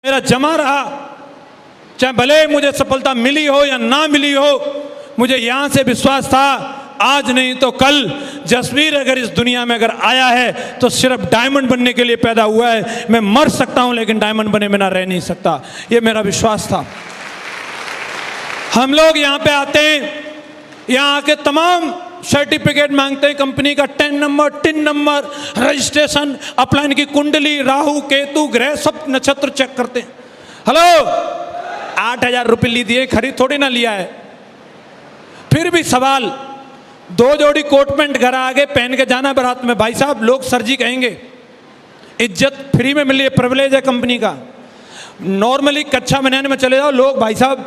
मेरा जमा रहा, चाहे भले मुझे सफलता मिली हो या ना मिली हो, मुझे यहां से विश्वास था आज नहीं तो कल जसवीर अगर इस दुनिया में अगर आया है तो सिर्फ डायमंड बनने के लिए पैदा हुआ है। मैं मर सकता हूं लेकिन डायमंड बने बिना रह नहीं सकता, ये मेरा विश्वास था। हम लोग यहां पे आते हैं, यहां आके तमाम सर्टिफिकेट मांगते हैं, कंपनी का 10 number, tin number, registration, upline की कुंडली, राहु केतु ग्रह सब नक्षत्र चेक करते हैं। हेलो, 8,000 रुपये ली दिए, खरीद थोड़ी ना लिया है। फिर भी सवाल, 2 जोड़ी कोट पैंट घर आगे पहन के जाना बारात में, भाई साहब लोग सर जी कहेंगे, इज्जत फ्री में मिली है, प्रिविलेज है कंपनी का। नॉर्मली कच्चा बनाने में चले जाओ, लोग भाई साहब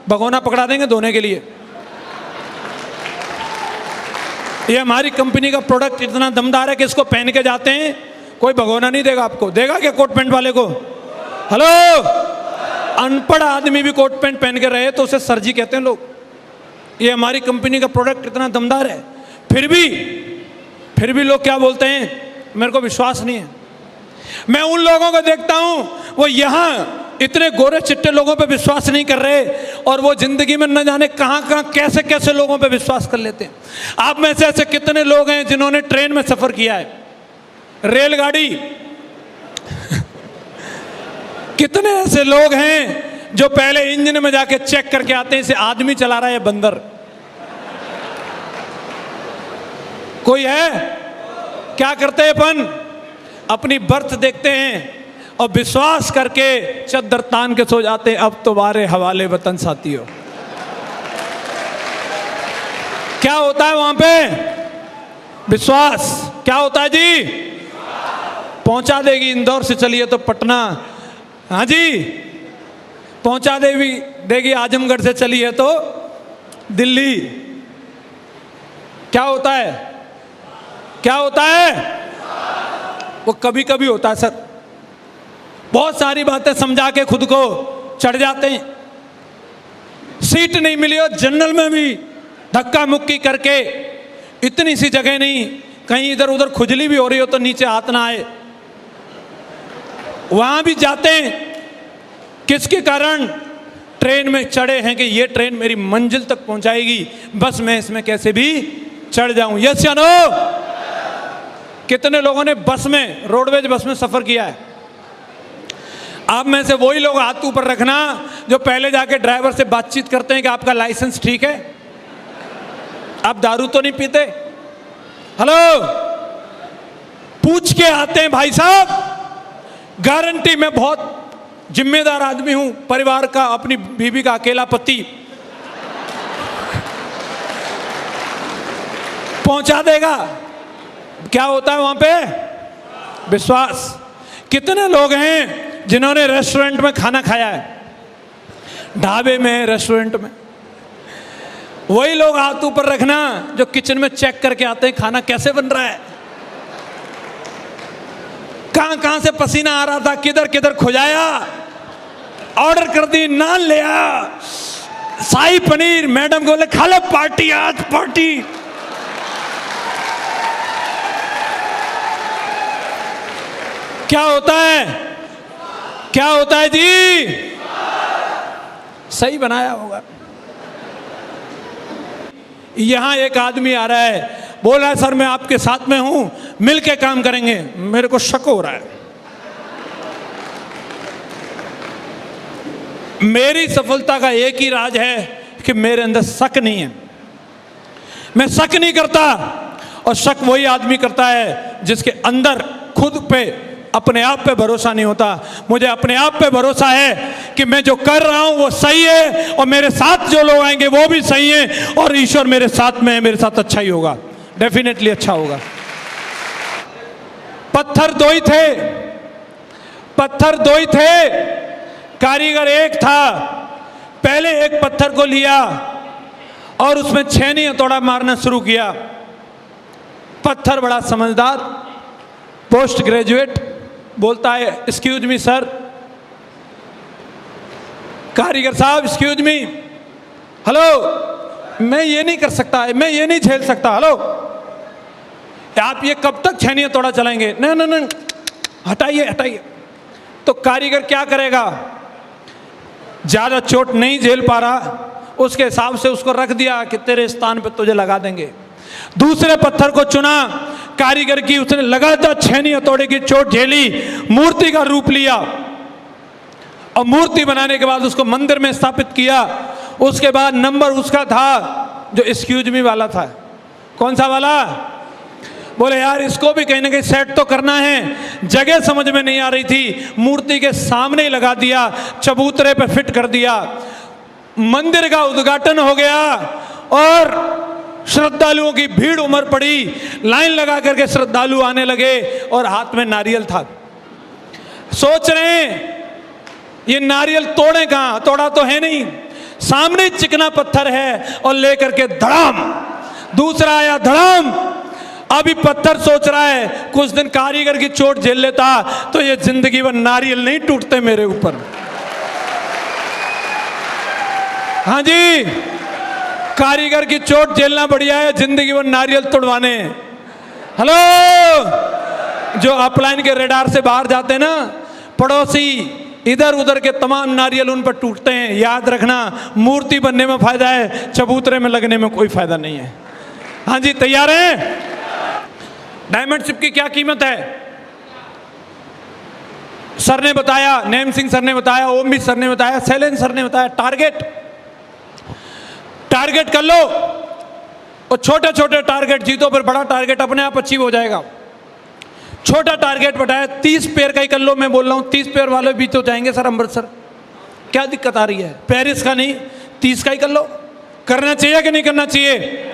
भगोना पकड़ा देंगे धोने के लिए। ये हमारी कंपनी का प्रोडक्ट इतना दमदार है कि इसको पहन के जाते हैं, कोई भगोना नहीं देगा आपको। देगा क्या कोट पैंट वाले को? हेलो, अनपढ़ आदमी भी कोट पैंट पहन के रहे तो उसे सर जी कहते हैं लोग। ये हमारी कंपनी का प्रोडक्ट इतना दमदार है, फिर भी लोग क्या बोलते हैं, मेरे को विश्वास नहीं है। मैं उन लोगों को देखता हूं, वो यहां इतने गोरे चिट्टे लोगों पे विश्वास नहीं कर रहे और वो जिंदगी में न जाने कहां कहां कैसे कैसे लोगों पे विश्वास कर लेते हैं। आप में से ऐसे कितने लोग हैं जिन्होंने ट्रेन में सफर किया है, रेलगाड़ी? कितने ऐसे लोग हैं जो पहले इंजन में जाके चेक करके आते हैं इसे आदमी चला रहा है या बंदर? कोई है? क्या करते हैं अपन? अपनी बर्थ देखते हैं और विश्वास करके चद्दर तान के सो जाते हैं, अब तुम्हारे हवाले वतन साथियों। क्या होता है वहां पे? विश्वास। क्या होता है जी? पहुंचा देगी, इंदौर से चलिए तो पटना, हाँ जी, पहुंचा देगी आजमगढ़ से चलिए तो दिल्ली। क्या होता है? क्या होता है? वो कभी कभी होता है सर, बहुत सारी बातें समझा के खुद को चढ़ जाते हैं। सीट नहीं मिली हो जनरल में भी धक्का मुक्की करके, इतनी सी जगह नहीं, कहीं इधर उधर खुजली भी हो रही हो तो नीचे हाथ ना आए, वहां भी जाते हैं। किसके कारण? ट्रेन में चढ़े हैं कि ये ट्रेन मेरी मंजिल तक पहुंचाएगी, बस मैं इसमें कैसे भी चढ़ जाऊं। यस या नो? कितने लोगों ने बस में, रोडवेज बस में सफर किया है? आप में से वही लोग हाथ ऊपर रखना जो पहले जाके ड्राइवर से बातचीत करते हैं कि आपका लाइसेंस ठीक है, आप दारू तो नहीं पीते? हेलो, पूछ के आते हैं भाई साहब। गारंटी, मैं बहुत जिम्मेदार आदमी हूं, परिवार का, अपनी बीवी का अकेला पति, पहुंचा देगा। क्या होता है वहां पे? विश्वास। कितने लोग हैं जिन्होंने रेस्टोरेंट में खाना खाया है, ढाबे में, रेस्टोरेंट में? वही लोग हाथ ऊपर रखना जो किचन में चेक करके आते हैं खाना कैसे बन रहा है, कहां कहां से पसीना आ रहा था, किधर किधर खुजाया, ऑर्डर कर दी, नान ले आया, शाही पनीर, मैडम को बोले खा लो, पार्टी आज पार्टी। क्या होता है? क्या होता है जी? सही बनाया होगा। यहां एक आदमी आ रहा है, बोल रहा है सर मैं आपके साथ में हूं, मिल के काम करेंगे। मेरे को शक हो रहा है। मेरी सफलता का एक ही राज है कि मेरे अंदर शक नहीं है। मैं शक नहीं करता, और शक वही आदमी करता है जिसके अंदर खुद पे, अपने आप पे भरोसा नहीं होता। मुझे अपने आप पे भरोसा है कि मैं जो कर रहा हूं वो सही है, और मेरे साथ जो लोग आएंगे वो भी सही है, और ईश्वर मेरे साथ में है, मेरे साथ अच्छा ही होगा, डेफिनेटली अच्छा होगा। पत्थर दो ही थे, पत्थर दो ही थे, कारीगर एक था। पहले एक पत्थर को लिया और उसमें छेनी हथौड़ा मारना शुरू किया। पत्थर बड़ा समझदार, पोस्ट ग्रेजुएट, बोलता है एक्सक्यूज मी सर। कारीगर साहब एक्सक्यूज मी, हेलो, मैं ये नहीं कर सकता, मैं ये नहीं झेल सकता। हेलो, आप ये कब तक छेनी हथौड़ा चलाएंगे? नहीं नहीं नहीं, हटाइए हटाइए। तो कारीगर क्या करेगा, ज्यादा चोट नहीं झेल पा रहा, उसके हिसाब से उसको रख दिया कि तेरे स्थान पे तुझे लगा देंगे। दूसरे पत्थर को चुना कारीगर की, उसने लगातार छेनी हथौड़े की चोट झेली, मूर्ति का रूप लिया और मूर्ति बनाने के बाद उसको मंदिर में स्थापित किया। उसके बाद नंबर उसका था जो एक्सक्यूज मी वाला था। कौन सा वाला? बोले यार इसको भी कहीं ना कहीं सेट तो करना है। जगह समझ में नहीं आ रही थी, मूर्ति के सामने ही लगा दिया, चबूतरे पे फिट कर दिया। मंदिर का उद्घाटन हो गया और श्रद्धालुओं की भीड़ उमड़ पड़ी, लाइन लगा करके श्रद्धालु आने लगे और हाथ में नारियल था। सोच रहे हैं ये नारियल तोड़े कहां, तोड़ा तो है नहीं, सामने चिकना पत्थर है और लेकर के धड़ाम, दूसरा आया धड़ाम। अभी पत्थर सोच रहा है कुछ दिन कारीगर की चोट झेल लेता तो ये जिंदगी भर नारियल नहीं टूटते मेरे ऊपर। हाँ जी, कारीगर की चोट झेलना बढ़िया है, जिंदगी भर नारियल तोड़वाने। हेलो, जो अपलाइन के रेडार से बाहर जाते हैं ना, पड़ोसी इधर उधर के तमाम नारियल उन पर टूटते हैं। याद रखना, मूर्ति बनने में फायदा है, चबूतरे में लगने में कोई फायदा नहीं है। हाँ जी, तैयार हैं? डायमंड शिप की क्या कीमत है? सर ने बताया, नेम सिंह सर ने बताया, ओम भी सर ने बताया, शैलेंद्र सर ने बताया। टारगेट कर लो और छोटे छोटे टारगेट जीतो, फिर बड़ा टारगेट अपने आप अचीव हो जाएगा। छोटा टारगेट बताया, 30 पेयर का ही कर लो। मैं बोल रहा हूं 30 पेयर वाले भी तो जाएंगे सर अमृतसर, क्या दिक्कत आ रही है? पेरिस का नहीं, 30 का ही कर लो। करना चाहिए कि नहीं करना चाहिए?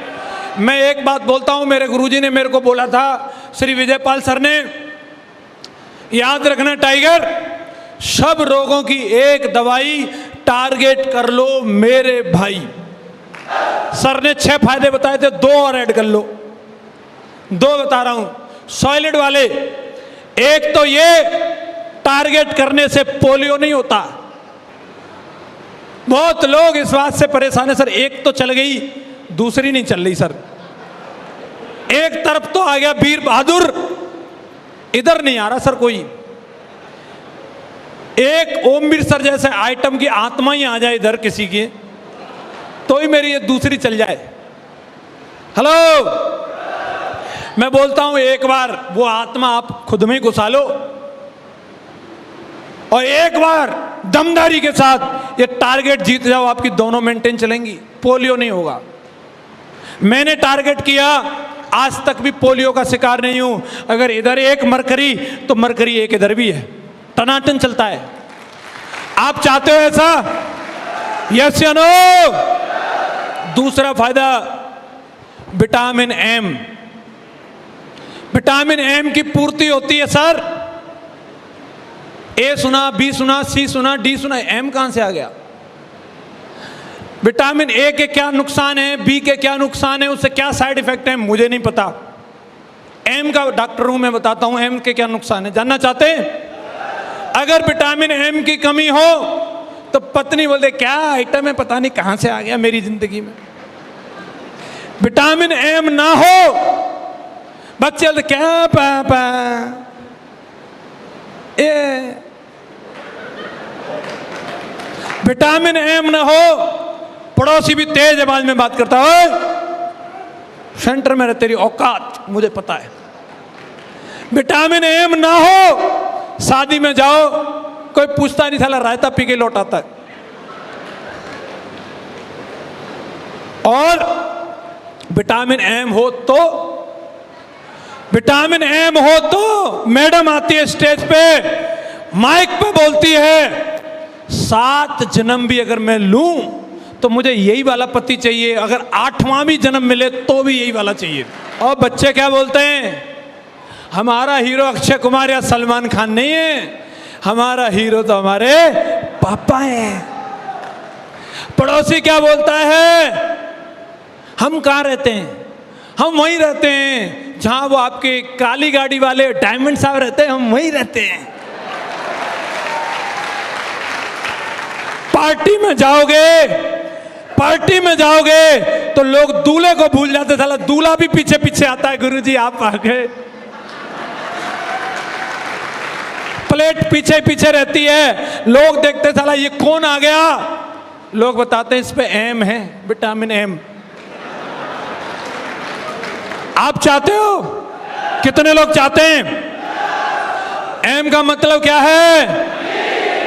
मैं एक बात बोलता हूं, मेरे गुरुजी ने मेरे को बोला था, श्री विजयपाल सर ने, याद रखना टाइगर, सब रोगों की एक दवाई, टारगेट कर लो मेरे भाई। सर ने 6 फायदे बताए थे, 2 और ऐड कर लो। 2 बता रहा हूं सॉलिड वाले। एक तो ये, टारगेट करने से पोलियो नहीं होता। बहुत लोग इस बात से परेशान है, सर एक तो चल गई, दूसरी नहीं चल रही सर। एक तरफ तो आ गया वीर बहादुर, इधर नहीं आ रहा सर कोई। एक ओमवीर सर जैसे आइटम की आत्मा ही आ जाए इधर किसी की, तो ही मेरी ये दूसरी चल जाए। हेलो, मैं बोलता हूं एक बार वो आत्मा आप खुद में ही घुसा लो और एक बार दमदारी के साथ ये टारगेट जीत जाओ, आपकी दोनों मेंटेन चलेंगी, पोलियो नहीं होगा। मैंने टारगेट किया, आज तक भी पोलियो का शिकार नहीं हूं। अगर इधर एक मरकरी तो मरकरी एक इधर भी है, टनाटन चलता है। आप चाहते हो ऐसा? यस या नो? दूसरा फायदा, विटामिन एम। विटामिन एम की पूर्ति होती है सर। ए सुना, बी सुना, सी सुना, डी सुना, एम कहां से आ गया? विटामिन ए के क्या नुकसान है, बी के क्या नुकसान है, उससे क्या साइड इफेक्ट है, मुझे नहीं पता। एम का डॉक्टर हूं, मैं बताता हूं एम के क्या नुकसान है। जानना चाहते हैं? अगर विटामिन एम की कमी हो तो पत्नी बोलते क्या आइटम है, पता नहीं कहां से आ गया मेरी जिंदगी में। विटामिन एम ना हो, बच्चे बोलते क्या पापा, विटामिन एम ना हो, पड़ोसी भी तेज आवाज में बात करता है, सेंटर में रह, तेरी औकात मुझे पता है। विटामिन एम ना हो, शादी में जाओ, कोई पूछता नहीं, साला रायता पी के लौट आता है। और विटामिन एम हो तो, विटामिन एम हो तो मैडम आती है स्टेज पे, माइक पे बोलती है, 7 जन्म भी अगर मैं लूं तो मुझे यही वाला पति चाहिए, अगर 8वां भी जन्म मिले तो भी यही वाला चाहिए। और बच्चे क्या बोलते हैं? हमारा हीरो अक्षय कुमार या सलमान खान नहीं है, हमारा हीरो तो हमारे पापा हैं। पड़ोसी क्या बोलता है? हम कहाँ रहते हैं? हम वहीं रहते हैं जहां वो आपके काली गाड़ी वाले डायमंड साहब रहते हैं, हम वहीं रहते हैं। पार्टी में जाओगे तो लोग दूल्हे को भूल जाते, साला दूल्हा भी पीछे पीछे आता है, गुरुजी आप आ गए। प्लेट पीछे पीछे रहती है, लोग देखते साला ये कौन आ गया, लोग बताते हैं इस पे एम है, विटामिन एम। आप चाहते हो? कितने लोग चाहते हैं? एम का मतलब क्या है?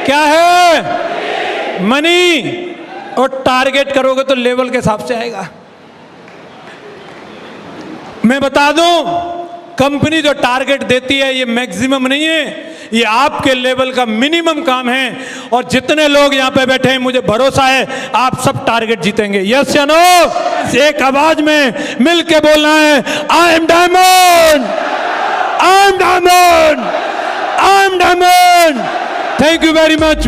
क्या है? मनी। और टारगेट करोगे तो लेवल के हिसाब से आएगा। मैं बता दूं, कंपनी जो टारगेट देती है ये मैक्सिमम नहीं है, ये आपके लेवल का मिनिमम काम है। और जितने लोग यहां पे बैठे हैं, मुझे भरोसा है आप सब टारगेट जीतेंगे। यस या नो? एक आवाज में मिलके बोलना है, I am diamond, I am diamond, I am diamond. Thank you very much.